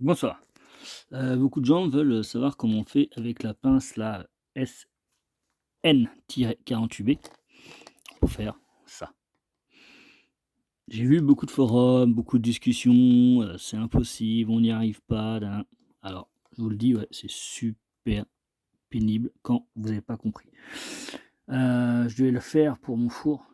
Bonsoir. Beaucoup de gens veulent savoir comment on fait avec la pince là SN-48B pour faire ça. J'ai vu beaucoup de forums, beaucoup de discussions, c'est impossible, on n'y arrive pas, alors je vous le dis, ouais, c'est super pénible quand vous n'avez pas compris. Je vais le faire pour mon four,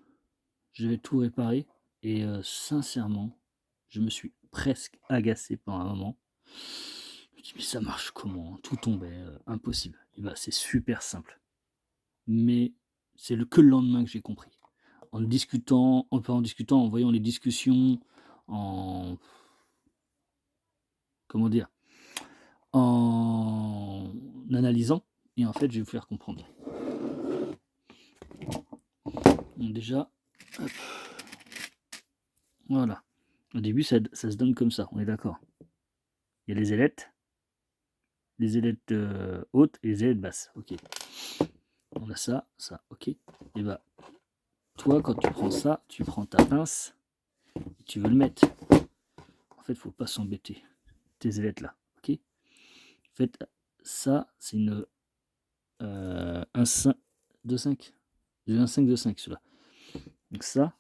je vais tout réparer et sincèrement, je me suis presque agacé pendant un moment. Je me dis: «Mais ça marche comment?» Tout tombait, impossible. Et bah, c'est super simple. Mais c'est que le lendemain que j'ai compris. En discutant, en discutant, en voyant les discussions, en comment dire? En analysant et en fait, je vais vous faire comprendre. Donc déjà, hop, voilà. Au début, ça se donne comme ça, on est d'accord? Il y a les ailettes, hautes et les ailettes basses, OK. On a ça, OK. Et bah, toi, quand tu prends ça, tu prends ta pince et tu veux le mettre. En fait, faut pas s'embêter. Tes ailettes là, OK? En fait, ça, c'est une un 5 de 5. J'ai un 5 de 5 celui-là. Donc ça,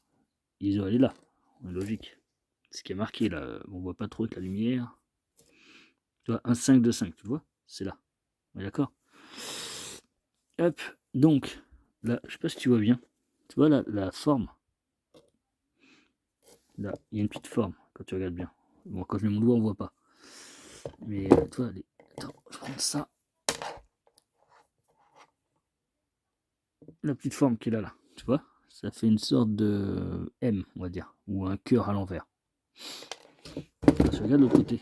il doit aller là. Logique. Ce qui est marqué là, on voit pas trop avec la lumière. Tu vois, un 5 de 5, tu vois? C'est là. On est d'accord? Hop, donc là, je sais pas si tu vois bien. Tu vois la forme? Là, il y a une petite forme quand tu regardes bien. Bon, quand je mets mon doigt, on voit pas. Mais toi, attends, je prends ça. La petite forme qui est là, tu vois? Ça fait une sorte de M, on va dire, ou un cœur à l'envers. Quand tu regardes l'autre côté,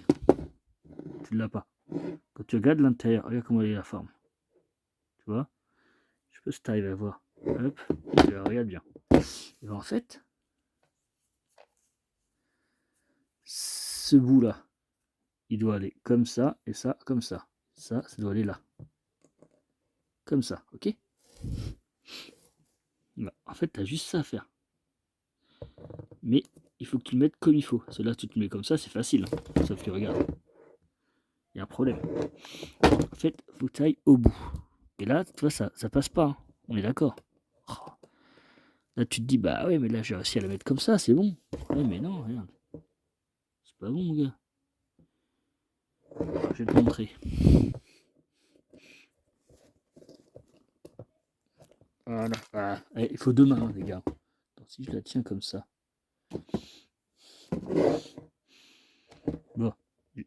tu ne l'as pas. Quand tu regardes l'intérieur, regarde comment est la forme. Tu vois? Je sais pas si tu arrives à voir. Hop, tu regardes bien. Et ben en fait, ce bout-là, il doit aller comme ça, et ça, comme ça. Ça doit aller là. Comme ça, ok? Bah, en fait, tu as juste ça à faire. Mais il faut que tu le mettes comme il faut. Parce que là, tu te mets comme ça, c'est facile. Sauf que regarde, il y a un problème. En fait, il faut que tu ailles au bout. Et là, tu vois, ça passe pas, hein. On est d'accord. Oh. Là, tu te dis, bah ouais, mais là, j'ai réussi à la mettre comme ça, c'est bon. Ouais, mais non, regarde. C'est pas bon, mon gars. Je vais te montrer. Voilà. Ah, il faut deux mains, les gars. Donc, si je la tiens comme ça. Bon. Il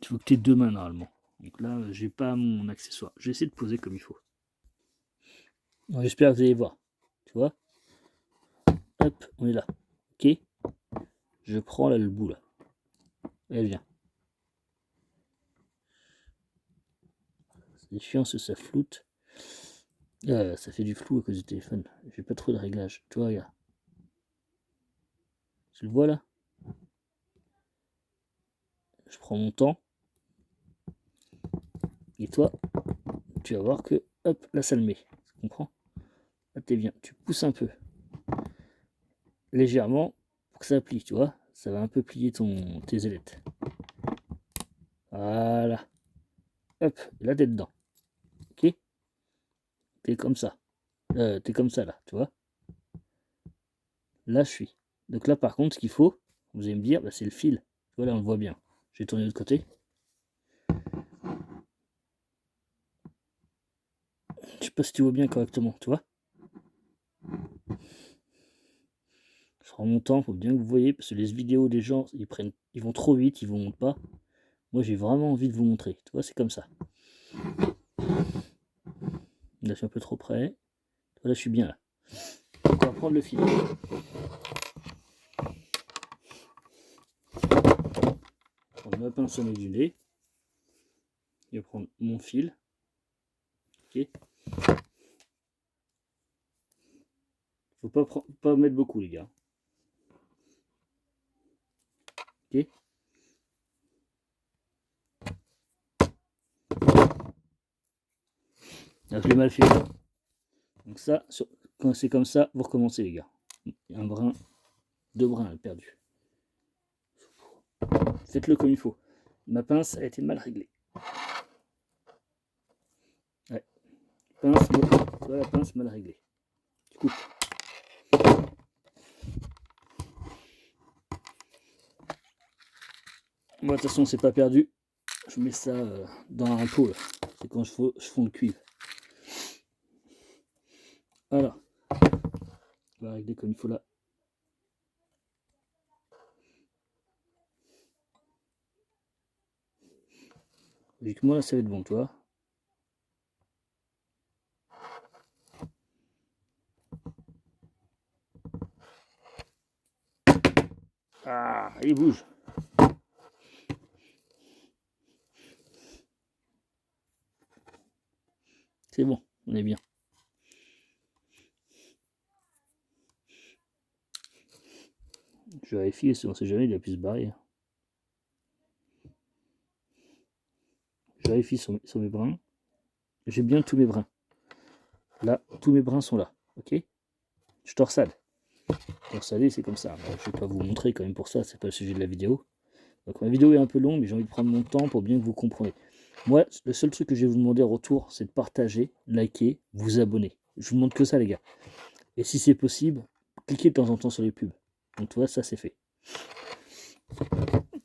faut que tu aies deux mains, normalement. Donc là, j'ai pas mon accessoire. Je vais essayer de poser comme il faut. J'espère que vous allez voir. Tu vois? Hop, on est là. Ok? Je prends là le bout, là. Elle vient. C'est chiant, ça floute. Ça fait du flou à cause du téléphone. J'ai pas trop de réglages. Tu vois, regarde. Tu le vois là? Je prends mon temps. Et toi, tu vas voir que, hop, là ça le met. Tu comprends? Là t'es bien. Tu pousses un peu. Légèrement pour que ça plie, tu vois? Ça va un peu plier tes ailettes. Voilà. Hop, et là t'es dedans. Ok? T'es comme ça. T'es comme ça là, tu vois? Là je suis. Donc là par contre, ce qu'il faut, vous allez me dire, bah, c'est le fil. Tu vois là on le voit bien. Je vais tourner de l'autre côté. Je sais pas si tu vois bien correctement, tu vois? Je prends mon temps, faut bien que vous voyez, parce que les vidéos des gens, ils vont trop vite, ils vous montrent pas. Moi, j'ai vraiment envie de vous montrer. Tu vois, c'est comme ça. Là, je suis un peu trop près. Là, je suis bien là. Donc, on va prendre le fil. Prendre ma pince au nez du nez. Je vais prendre mon fil. Ok. Faut pas mettre beaucoup, les gars. Ok. Là, je l'ai mal fait. Donc ça, quand c'est comme ça, vous recommencez, les gars. Un brin, deux brins perdus. Faites-le comme il faut. Ma pince a été mal réglée. Ouais. Pince, tu vois la pince mal réglée. Tu coupes. Moi, de toute façon, c'est pas perdu. Je mets ça dans un pot. C'est quand je fonds le cuivre. Voilà. On va régler comme il faut là. Logiquement, là, ça va être bon, tu vois. Ah, il bouge. C'est bon, on est bien. Je vérifie, si on sait jamais, il a pu se barrer. Je vérifie sur mes brins. J'ai bien tous mes brins. Là, tous mes brins sont là. Ok. Je torsade. Torsader, c'est comme ça. Je vais pas vous montrer quand même pour ça, c'est pas le sujet de la vidéo. Donc ma vidéo est un peu longue, mais j'ai envie de prendre mon temps pour bien que vous compreniez. Moi, le seul truc que je vais vous demander en retour, c'est de partager, liker, vous abonner. Je vous montre que ça, les gars. Et si c'est possible, cliquez de temps en temps sur les pubs. Donc tu vois, ça c'est fait.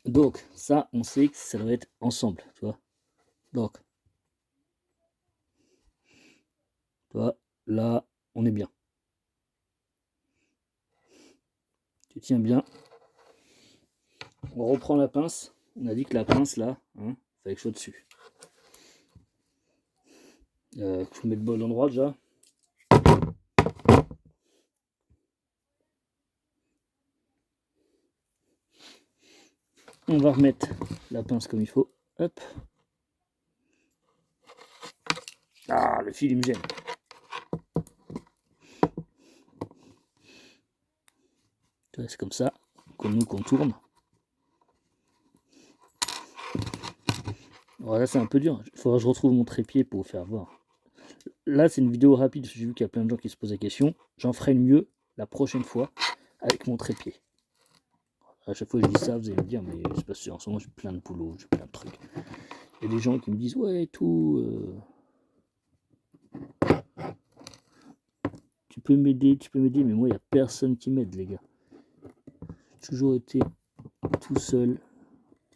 Donc ça, on sait que ça doit être ensemble, tu vois. Donc, tu vois, là, on est bien. Tu tiens bien. On reprend la pince. On a dit que la pince, là, hein, fallait que je sois dessus. Je mets le bol endroit déjà. On va remettre la pince comme il faut. Hop. Ah, le fil, il me gêne. C'est comme ça, comme nous qu'on tourne. Voilà, c'est un peu dur. Il faudra que je retrouve mon trépied pour vous faire voir. Là, c'est une vidéo rapide, j'ai vu qu'il y a plein de gens qui se posent la question. J'en ferai le mieux la prochaine fois avec mon trépied. À chaque fois que je dis ça, vous allez me dire, mais c'est parce que en ce moment, j'ai plein de boulot, j'ai plein de trucs. Il y a des gens qui me disent, ouais, tout, tu peux m'aider, mais moi, il n'y a personne qui m'aide, les gars. J'ai toujours été tout seul,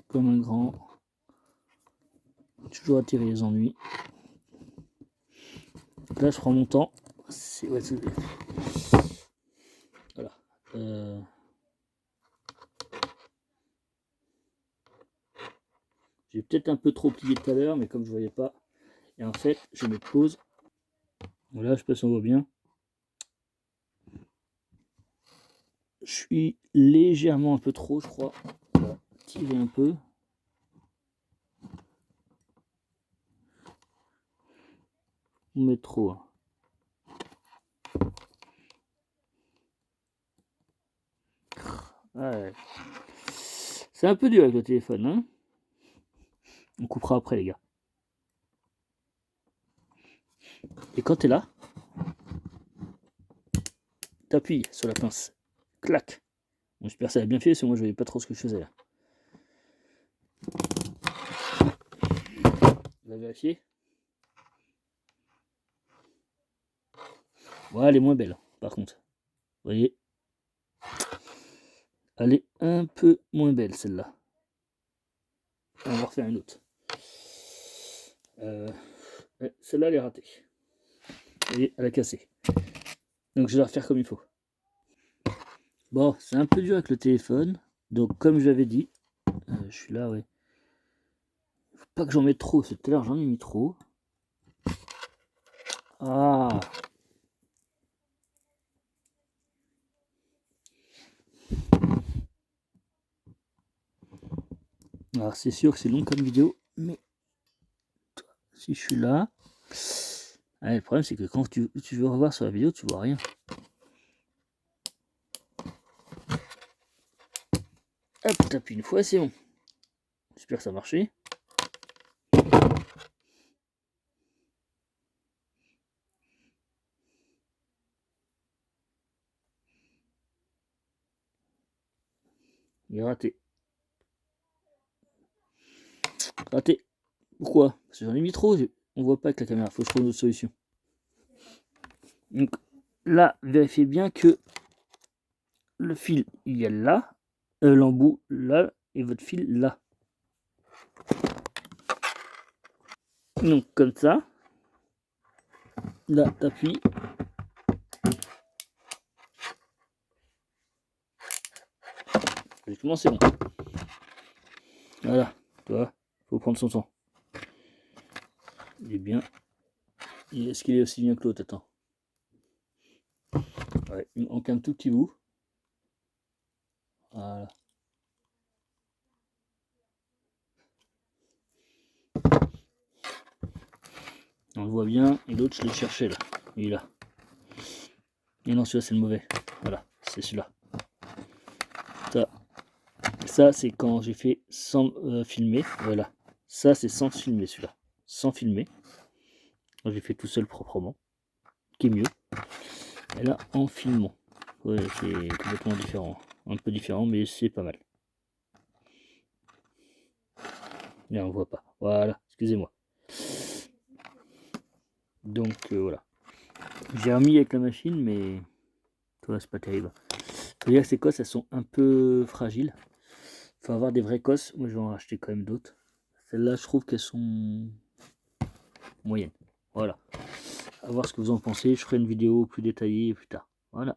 comme un grand. J'ai toujours attiré les ennuis. Donc là, je prends mon temps. Ouais, voilà. J'ai peut-être un peu trop plié tout à l'heure, mais comme je ne voyais pas. Et en fait, je me pose. Voilà, je sais pas si on voit bien. Je suis légèrement un peu trop, je crois. On va tirer un peu. On met trop. Hein. Ouais. C'est un peu dur avec le téléphone. Hein, on coupera après, les gars. Et quand tu es là, tu appuies sur la pince. Clac. Bon, j'espère que ça a bien fait, parce que moi je ne voyais pas trop ce que je faisais là. On va vérifier. Ouais, elle est moins belle, par contre. Vous voyez, elle est un peu moins belle, celle-là. On va refaire une autre. Celle-là, elle est ratée. Vous voyez, elle a cassé. Donc je vais la refaire comme il faut. Bon, c'est un peu dur avec le téléphone. Donc comme je l'avais dit, je suis là, ouais. Faut pas que j'en mette trop, parce que tout à l'heure j'en ai mis trop. Ah. Alors c'est sûr que c'est long comme vidéo, mais si je suis là... le problème c'est que quand tu veux revoir sur la vidéo, tu vois rien. Hop, t'appuies une fois, c'est bon. J'espère que ça a marché. Il est raté. Raté. Pourquoi? Parce que j'en ai mis trop. On voit pas avec la caméra. Faut que je trouve une autre solution. Donc là, vérifiez bien que le fil, il y a là, l'embout là, et votre fil là. Donc comme ça, là, t'appuies. Logiquement, c'est bon. Voilà, tu vois, faut prendre son temps. Il est bien. Est-ce qu'il est aussi bien que l'autre? Attends. Ouais, il manque un tout petit bout. Voilà. On le voit bien. Et l'autre, je l'ai cherché là. Il est là. Et non, celui-là, c'est le mauvais. Voilà, c'est celui-là. Ça c'est quand j'ai fait sans filmer. Voilà. Ça, c'est sans filmer celui-là. Sans filmer. J'ai fait tout seul proprement. Qui est mieux. Et là, en filmant. Ouais, c'est complètement différent. Un peu différent, mais c'est pas mal. Mais on voit pas. Voilà, excusez-moi. Donc voilà. J'ai remis avec la machine, mais toi, c'est pas terrible. Faut dire que ces cosses, elles sont un peu fragiles. Faut avoir des vraies cosses. Moi, je vais en racheter quand même d'autres. Celles-là, je trouve qu'elles sont moyennes. Voilà. À voir ce que vous en pensez. Je ferai une vidéo plus détaillée plus tard. Voilà.